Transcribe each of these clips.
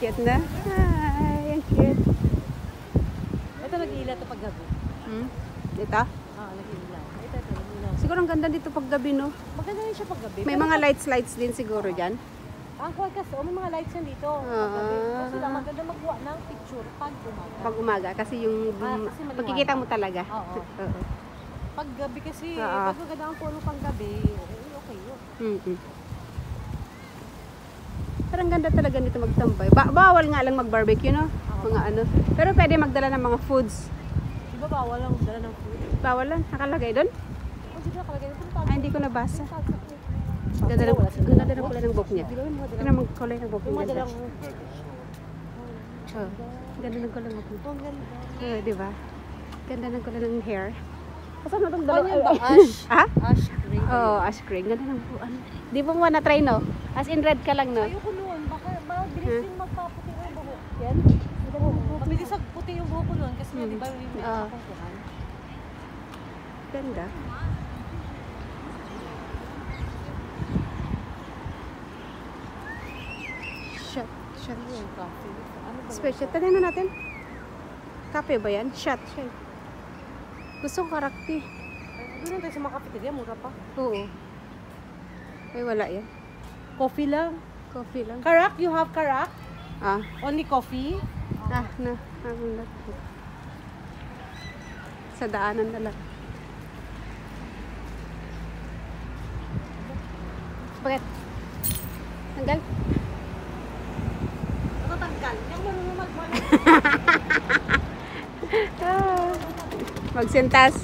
Cute na. Ay, ang cute. Ito nag-iila ito paggabi. Dito? Nag-iila. Ito nag-iila. Siguro ang ganda dito pag gabi, no? Maganda rin siya paggabi. May mga lights din siguro dyan. Ang kuwag kasi, may mga lights yan dito. Paggabi. Kasi lang maganda magkuha ng picture pag umaga. Pag umaga, kasi yung kasi maliwanag. pagkikita mo talaga. Oo. Oo. Paggabi kasi, Oo. pag maganda ang puno paggabi, okay yun. Parang ganda talaga nito magtambay. Bawal nga lang mag-barbecue, no? Mga ano. Pero pwede magdala ng mga foods. Di ba bawal lang dala ng food? Bawal lang. Nakalagay doon? Di ba nakalagay doon? Ay, hindi ko nabasa. Ganda ng kulay ng buhok niya. Ganda ng kulay ng buhok Yung niya. mga dalang... Oh, ganda ng kulay ng buhok niya. Ang ganda. Di ba? Ganda ng kulay ng hair. Kasama na itong Ano dalawa? ba? Ash? Ha? Ash gray. Oo, ash gray. Ganda ng buwan. Di ba mo na-try, no? As in red ka lang, no? Ayoko noon. Baka mabilis din magpaputi ang buhok. Yan? Mabilis puti yung buhok ko noon kasi di ba yung akong kuhan. Ganda. Shot. Yung coffee. Ano ba? Special. Tanay na natin. Kape ba yan? Shot. Gusto ko karakti. Doon tayo sa mga cafeteria, mura pa. Oo. Ay, wala yan. Coffee lang. Coffee lang. Karak? You have karak? Only coffee? Na. Sa daanan na lang. Bakit? Tanggal? Ano tanggal? Yung marunong mag-marunong. Magsintas.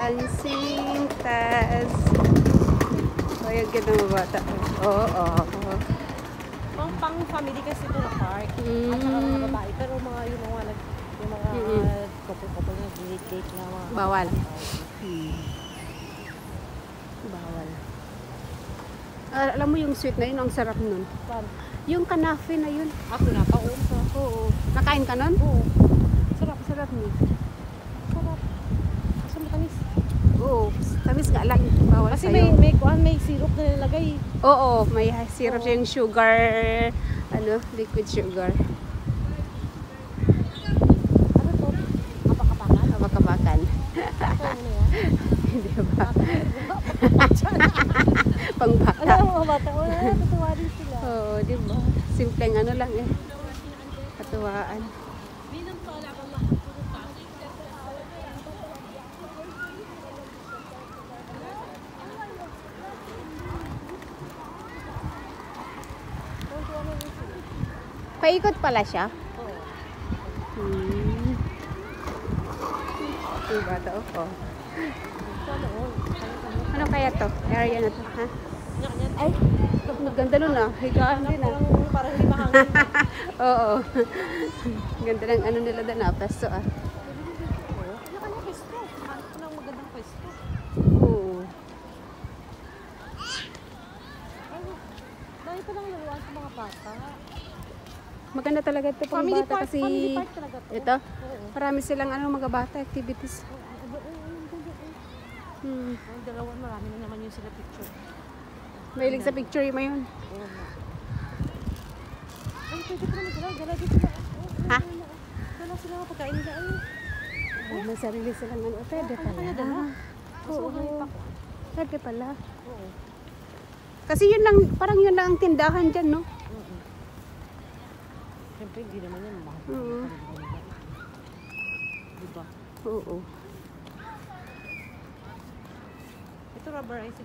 Ang sintas. Ay, ang ganda mga bata. Oo. Pang family kasi ito na park. At saka mga babae. Pero mga yung mga couple-couple na date na mga... Bawal. Bawal. Alam mo yung sweet na yun, ang sarap nun. Yung kanafe na yun. Ako na pa, Oo. Nakain ka nun? Oo. Sarap nun. Sarap. Kasi matamis. Oo. Tamis nga lang. Bawal Kasi sa'yo. may syrup na nilagay. Oo. May syrup yung sugar. Liquid sugar. Ano to? Kapakapakan? Makabakan. Ito ano yan? Hindi ba? Pangbata. Alam mo mga bata, natutuwa din sila. Oo, di ba? Simpleng ano lang eh. Katuwaan. Paikot pala siya? Oo. Diba ito? Oo. Ano? Ano kaya to? Area na to, ha? Yan. Ay, maganda nun ah. Higaan din ah. Parang hindi mahangin. Oo. Ganda ng ano nila doon ah. Pesto ah. Ano pwesto? Ano lang magandang pwesto? Oo. Dahil pa lang laruan sa mga bata. Maganda talaga ito pang Family bata park, kasi family park talaga to. ito, Oo. marami silang ano, mga bata activities. Ang dalawa, marami na naman yung sila picture. Mahilig sa picture mo yun. Oo. Ay, pwede pa naman gala dito na. Ha? Dala sila mga pagkain nila. May sarili silang ano. Pwede pala. Kaya dala. Oo. Oo. Pwede pala. Oo. Kasi yun lang, parang yun lang ang tindahan dyan, no? Siyempre, hindi naman yan mahal. Oo. Diba? Oo. Ito rubber ice.